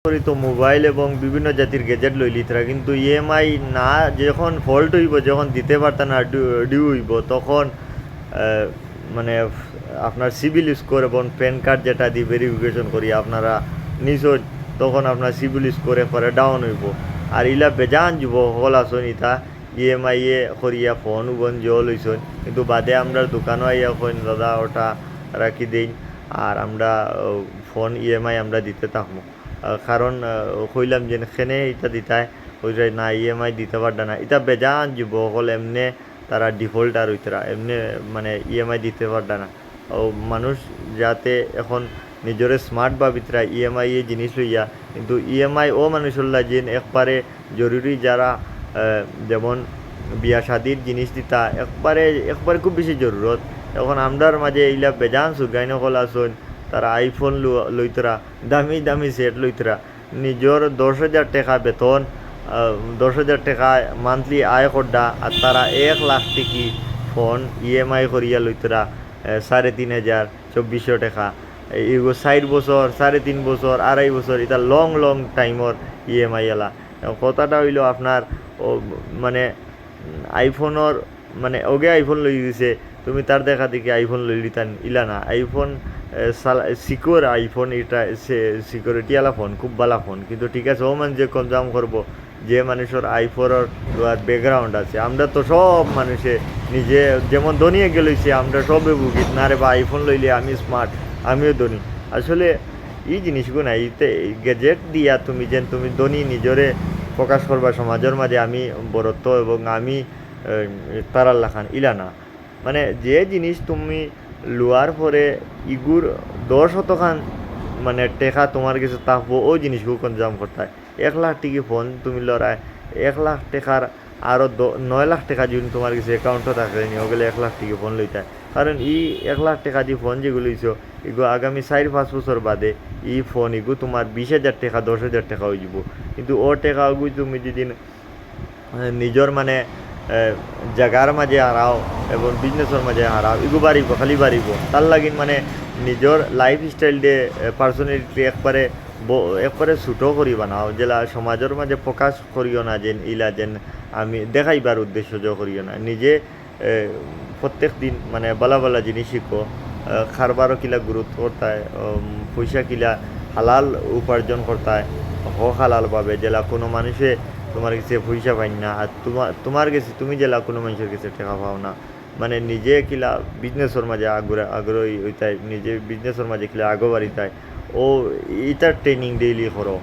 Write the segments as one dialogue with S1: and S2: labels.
S1: করি তো মোবাইল এবং বিভিন্ন জাতির গেজেট লই লিতরা, কিন্তু ইএমআই না যখন ফল্ট হইব, যখন দিতে পারত না, ডিউ হইব, তখন মানে আপনার সিভিল স্কোর এবং প্যান কার্ড যেটা দিয়ে ভেরিফিকেশন করি আপনারা নিশ্চয়, তখন আপনার সিভিল স্কোরে পরে ডাউন হইব। আর ইলা বেজান যুব হল আসুন ইতা ইএমআই এ করিয়া ফোন উবন জল হইসন, কিন্তু বাদে আমরা দোকানও আইয়া কইন দাদা ওটা রাখি দিন, আর আমরা ফোন ইএমআই আমরা দিতে থাকবো। কারণ কইলাম যে খেনে এটা দিতায় ওই না ইএমআই দিতে পারত না, এটা বেজান যুবকল এমনি তারা ডিফল্টার হইতরা, এমনি মানে ইএমআই দিতে পারত না। ও মানুষ যাতে এখন নিজরে স্মার্ট ভাবিতরা ইএমআই এ জিনিস লইয়া, কিন্তু ইএমআই ও মানুষল্লা যে একবারে জরুরি যারা যেমন বিয়া শাদির জিনিস দিতা একবারে খুব বেশি জরুরত। এখন আমরার মাঝে এইলা বেজান সুগাইন হল আসুন, তারা আইফোন লইতরা, দামি দামি সেট লইতরা, নিজের 10,000 টাকা বেতন, 10,000 টাকা মান্থলি আয় করডা, আর তারা 1 লাখ টিকি ফোন ইএমআই করিয়া লইতরা 3,500 2400 টাকা। এগো 4 বছর 3.5 বছর 2.5 বছর এটা লং লং টাইমর ইএমআই এলা। কথাটা হইল আপনার মানে আইফোনের মানে ওগে আইফোন লই দিছে, তুমি তার দেখা দেখি আইফোন লই লিতান ইলা না। আইফোন সিকিউর আইফোন, এটা সিকিউরিটি আলা ফোন, খুব ভালো ফোন, কিন্তু ঠিক আছে ও মানে যে কনজাম করবো যে মানুষের আইফোনের ব্যাকগ্রাউন্ড আছে। আমরা তো সব মানুষে নিজে যেমন ধনিয়ে গেলইছে, আমরা সবে বুঝি না রে বা আইফোন লইলে আমি স্মার্ট, আমিও ধনী। আসলে এই জিনিসগুলো না, এইতে গ্যাজেট দিয়া তুমি ধনী নিজরে প্রকাশ করবা সমাজের মাঝে, আমি বরত্ব এবং আমি তারার লাখান ইলা না। মানে যে জিনিস তুমি লোয়ার পরে ইগুর 10 মানে টেকা তোমার কাছে থাকবো, ওই জিনিসগুলো কনজাম করতে হয়। 1 লাখ টিকি ফোন তুমি লড়াই 1 লাখ টাকার আরও 9 লাখ টাকা যদি তোমার কাছে অ্যাকাউন্টও থাকে নি ওগুলো 1 লাখ টিকি ফোন লইতে হয়। কারণ 1 লাখ টাকা যে ফোন যেগুলো লইছো এগুলো আগামী 4-5 বছর বাদে ফোন এগুলো তোমার 20,000 টাকা 10,000 টাকা হয়ে যাব। কিন্তু ও টাকাগুলো তুমি যদি নিজের মানে জায়গার মাঝে হারাও এবং বিজনেসের মাঝে হারাও, এগু বাড়িব, খালি বাড়িব। তার লাগিন মানে নিজের লাইফ স্টাইল দিয়ে পার্সোনালিটি একবারে ছোটো করি বানাও, যেলা সমাজের মাঝে প্রকাশ করিও না যেন ইলা যেন আমি দেখাইবার উদ্দেশ্য করিও না। নিজে প্রত্যেক দিন মানে বালা বালা জিনিস শিখো, খারবারও কিলা গুরুত্ব করতায়, পয়সা কিলা হালাল উপার্জন করতায় হালালভাবে, যেলা কোনো মানুষে তোমার কাছে পয়সা পাই না, আর তোমার কাছে তুমি জেলা কোনো মানুষের কাছে টাকা পাও না। মানে নিজে কিলা বিজনেসের মাঝে আগ্রহী হইতায়, নিজে বিজনেসের মাঝে কিলা আগো বাড়িতায়, ও ইটার ট্রেনিং ডেইলি করো।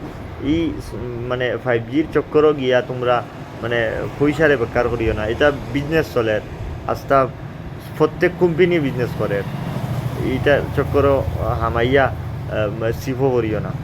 S1: মানে 5Gর চক্করও গিয়া তোমরা মানে পয়সারে বেকার করিও না। এটা বিজনেস চলে, আস্তা প্রত্যেক কোম্পানি বিজনেস করে, এইটার চক্করও হামাইয়া সিফো করিও না।